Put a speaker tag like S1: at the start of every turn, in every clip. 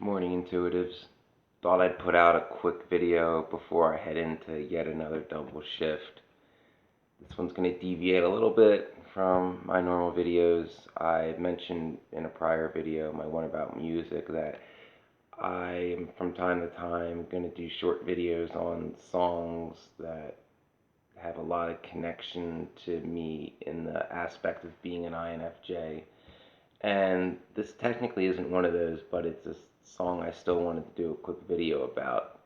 S1: Morning Intuitives. Thought I'd put out a quick video before I head into yet another double shift. This one's going to deviate a little bit from my normal videos. I mentioned in a prior video, my one about music, that I am from time to time going to do short videos on songs that have a lot of connection to me in the aspect of being an INFJ. And this technically isn't one of those, but it's a song I still wanted to do a quick video about,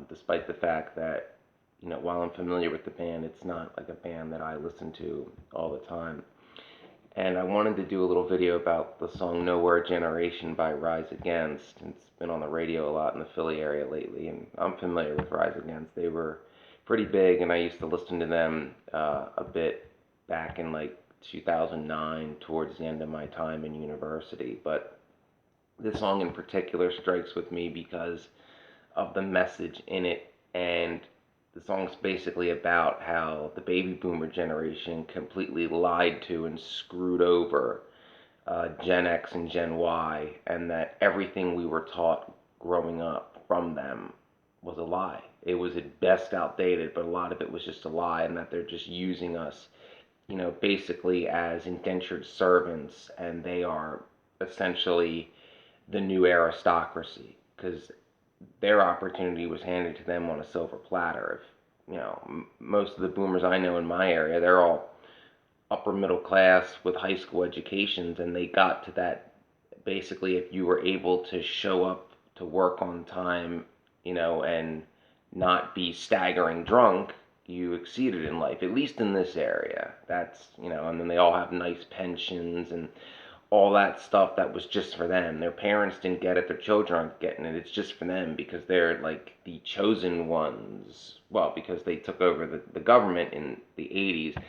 S1: despite the fact that, while I'm familiar with the band, it's not like a band that I listen to all the time. And I wanted to do a little video about the song Nowhere Generation by Rise Against. It's been on the radio a lot in the Philly area lately, and I'm familiar with Rise Against. They were pretty big, and I used to listen to them a bit back in like 2009, towards the end of my time in university. But this song in particular strikes with me because of the message in it, and the song's basically about how the baby boomer generation completely lied to and screwed over Gen X and Gen Y, and that everything we were taught growing up from them was a lie. It was at best outdated, but a lot of it was just a lie, and that they're just using us, basically as indentured servants, and they are essentially the new aristocracy because their opportunity was handed to them on a silver platter. If most of the boomers I know in my area, they're all upper middle class with high school educations, and they got to that basically if you were able to show up to work on time, and not be staggering drunk, you exceeded in life, at least in this area. That's, and then they all have nice pensions and all that stuff that was just for them. Their parents didn't get it, their children aren't getting it. It's just for them because they're like the chosen ones. Well, because they took over the government in the 80s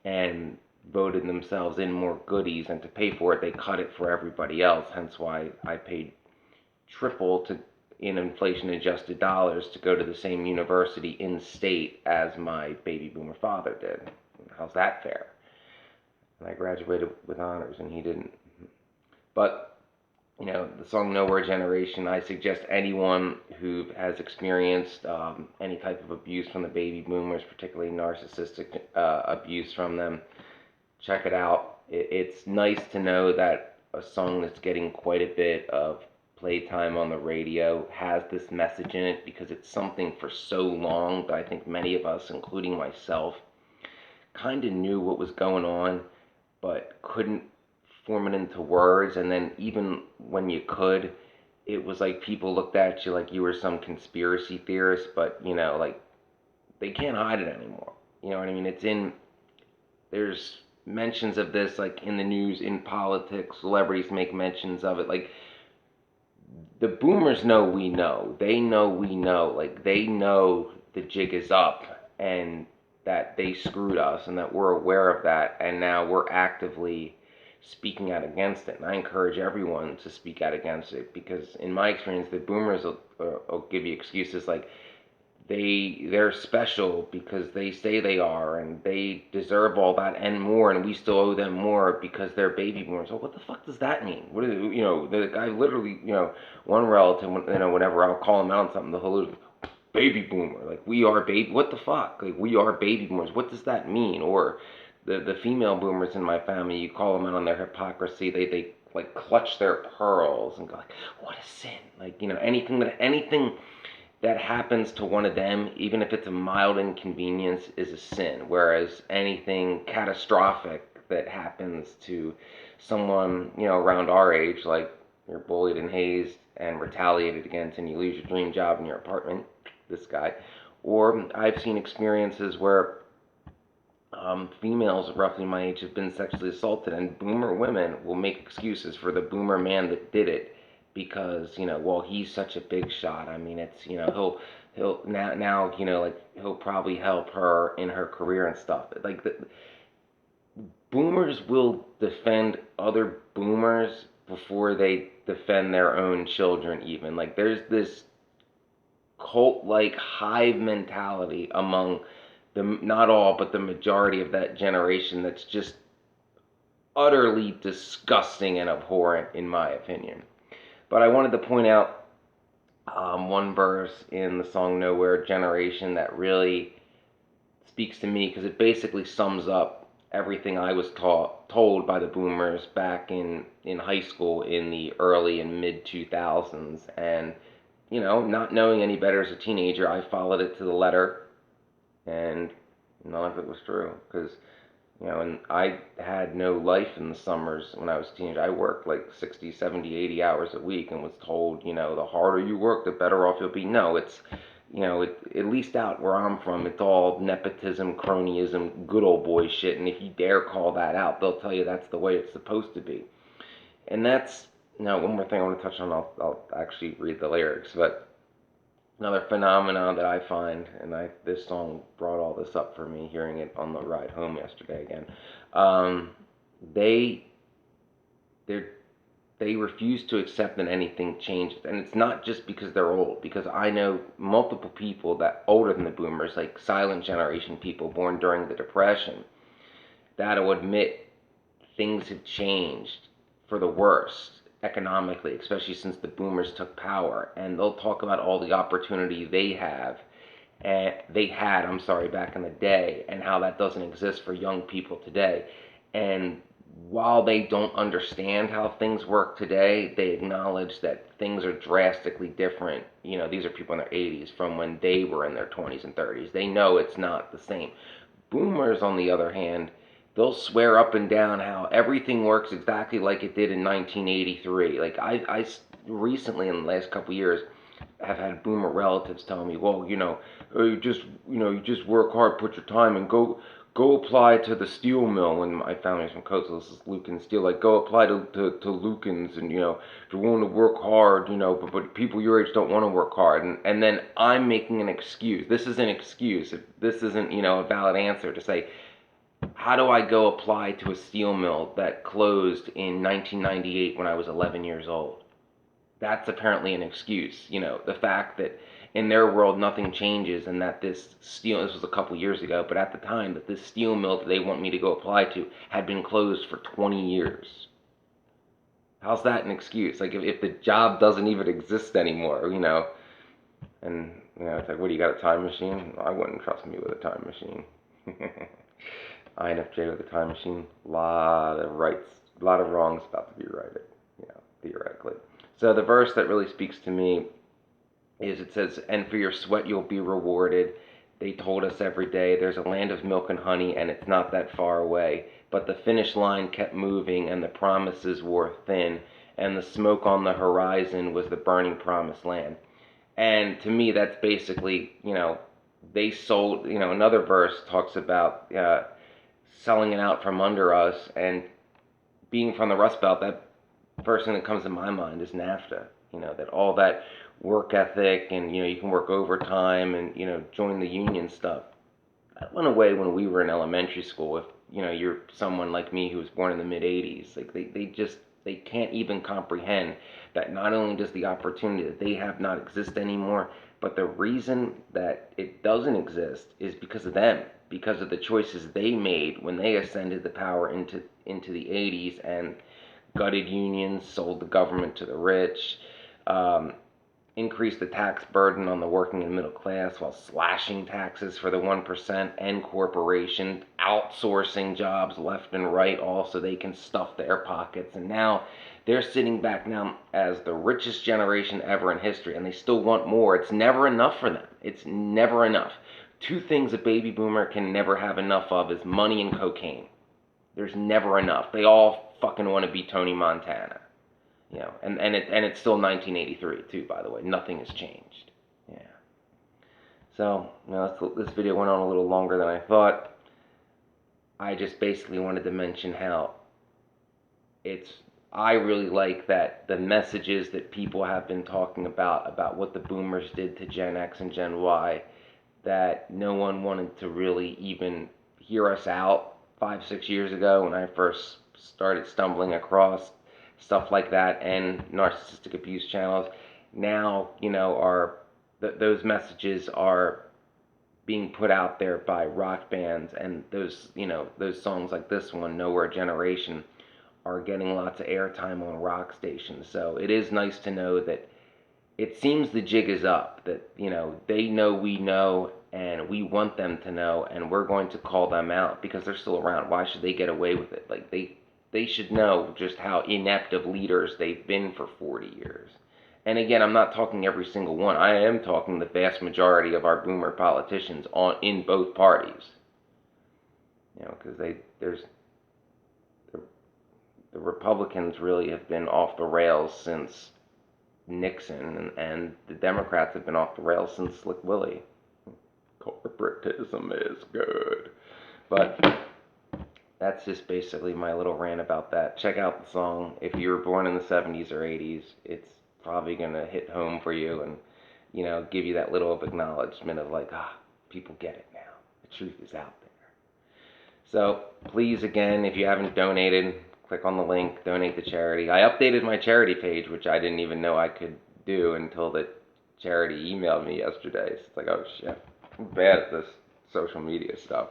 S1: and voted themselves in more goodies, and to pay for it, they cut it for everybody else. Hence why I paid triple to in inflation adjusted dollars to go to the same university in state as my baby boomer father did. How's that fair? And I graduated with honors and he didn't. But, the song Nowhere Generation, I suggest anyone who has experienced any type of abuse from the baby boomers, particularly narcissistic abuse from them, check it out. It's nice to know that a song that's getting quite a bit of playtime on the radio has this message in it, because it's something for so long that I think many of us, including myself, kind of knew what was going on, but couldn't form it into words. And then even when you could, it was like people looked at you like you were some conspiracy theorist, but, like they can't hide it anymore. You know what I mean? There's mentions of this, like in the news, in politics, celebrities make mentions of it. Like, the boomers know we know. They know we know. Like, they know the jig is up and that they screwed us and that we're aware of that, and now we're actively speaking out against it. And I encourage everyone to speak out against it, because in my experience, the boomers will give you excuses like they're special because they say they are, and they deserve all that and more, and we still owe them more because they're baby boomers. So what the fuck does that mean? What is, the guy literally, one relative, whenever I'll call him out on something, the whole baby boomer, like, we are baby, what the fuck, like, we are baby boomers, what does that mean? Or the female boomers in my family, you call them out on their hypocrisy, they like clutch their pearls and go like, what a sin, like, anything that happens to one of them, even if it's a mild inconvenience, is a sin. Whereas anything catastrophic that happens to someone, around our age, like you're bullied and hazed and retaliated against and you lose your dream job in your apartment, this guy. Or I've seen experiences where females roughly my age have been sexually assaulted, and boomer women will make excuses for the boomer man that did it because, well, he's such a big shot. I mean, it's, he'll now, like, he'll probably help her in her career and stuff. Like, boomers will defend other boomers before they defend their own children even. Like, there's this cult-like hive mentality among not all, but the majority of that generation, that's just utterly disgusting and abhorrent, in my opinion. But I wanted to point out one verse in the song Nowhere Generation that really speaks to me because it basically sums up everything I was told by the boomers back in high school in the early and mid 2000s. And, not knowing any better as a teenager, I followed it to the letter, and none of it was true because and I had no life in the summers when I was a teenager. I worked like 60, 70, 80 hours a week and was told, the harder you work, the better off you'll be. No, it's, at least out where I'm from, it's all nepotism, cronyism, good old boy shit. And if you dare call that out, they'll tell you that's the way it's supposed to be. And that's, now one more thing I want to touch on. I'll actually read the lyrics, but another phenomenon that I find, and this song brought all this up for me, hearing it on the ride home yesterday again. Um, they they they refuse to accept that anything changes, and it's not just because they're old. Because I know multiple people that older than the boomers, like silent generation people born during the Depression, that'll admit things have changed for the worst economically, especially since the boomers took power. And they'll talk about all the opportunity they had, I'm sorry, back in the day, and how that doesn't exist for young people today. And while they don't understand how things work today, they acknowledge that things are drastically different. These are people in their 80s from when they were in their 20s and 30s. They know it's not the same. Boomers, on the other hand, they'll swear up and down how everything works exactly like it did in 1983. Like I recently, in the last couple of years, have had boomer relatives tell me, well, you just work hard, put your time, and go apply to the steel mill. And my family's from Coastal, this is Lucan Steel. Like, go apply to Lucan's, and if you're willing to work hard, but people your age don't want to work hard. And then I'm making an excuse. This is an excuse. This isn't, a valid answer to say, how do I go apply to a steel mill that closed in 1998 when I was 11 years old? That's apparently an excuse. The fact that in their world nothing changes, and that this was a couple years ago, but at the time that this steel mill that they want me to go apply to had been closed for 20 years. How's that an excuse? Like, if the job doesn't even exist anymore, and, it's like, what, do you got a time machine? I wouldn't trust me with a time machine. INFJ with a time machine, lot of rights, a lot of wrongs about to be righted, theoretically. So the verse that really speaks to me is, it says, "And for your sweat you'll be rewarded. They told us every day there's a land of milk and honey, and it's not that far away. But the finish line kept moving, and the promises wore thin, and the smoke on the horizon was the burning promised land." And to me, that's basically, they sold, another verse talks about selling it out from under us. And being from the Rust Belt, that first thing that comes to my mind is NAFTA. That all that work ethic, and you can work overtime, and join the union stuff, that went away when we were in elementary school. If you're someone like me who was born in the mid 80s, like they can't even comprehend that not only does the opportunity that they have not exist anymore, but the reason that it doesn't exist is because of them, because of the choices they made when they ascended the power into the 80s and gutted unions, sold the government to the rich, um, increased the tax burden on the working and middle class while slashing taxes for the 1% and corporations, outsourcing jobs left and right, all so they can stuff their pockets. And now they're sitting back now as the richest generation ever in history, and they still want more. It's never enough for them. It's never enough. Two things a baby boomer can never have enough of is money and cocaine. There's never enough. They all fucking want to be Tony Montana. And it's still 1983 too, by the way. Nothing has changed. Yeah. So, this video went on a little longer than I thought. I just basically wanted to mention how I really like that the messages that people have been talking about what the boomers did to Gen X and Gen Y, that no one wanted to really even hear us out 5-6 years ago when I first started stumbling across stuff like that and narcissistic abuse channels. Now, those messages are being put out there by rock bands, and those songs like this one, Nowhere Generation, are getting lots of airtime on rock stations. So it is nice to know that it seems the jig is up, that, you know, they know we know, and we want them to know, and we're going to call them out because they're still around. Why should they get away with it? Like, they should know just how inept of leaders they've been for 40 years. And again, I'm not talking every single one. I am talking the vast majority of our boomer politicians in both parties. You know, because the, the Republicans really have been off the rails since Nixon, and the Democrats have been off the rails since Slick Willie. Corporatism is good. But that's just basically my little rant about that. Check out the song. If you were born in the 70s or 80s, it's probably going to hit home for you and, you know, give you that little of acknowledgement of like, people get it now. The truth is out there. So please, again, if you haven't donated, click on the link, donate to charity. I updated my charity page, which I didn't even know I could do until the charity emailed me yesterday. So it's like, oh shit, I'm bad at this social media stuff.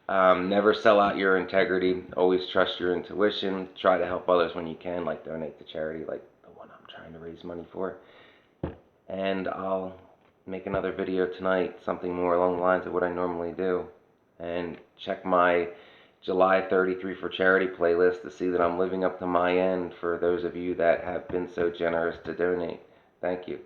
S1: Never sell out your integrity. Always trust your intuition. Try to help others when you can, like donate to charity, like the one I'm trying to raise money for. And I'll make another video tonight, something more along the lines of what I normally do. And check my July 33 for charity playlist to see that I'm living up to my end for those of you that have been so generous to donate. Thank you.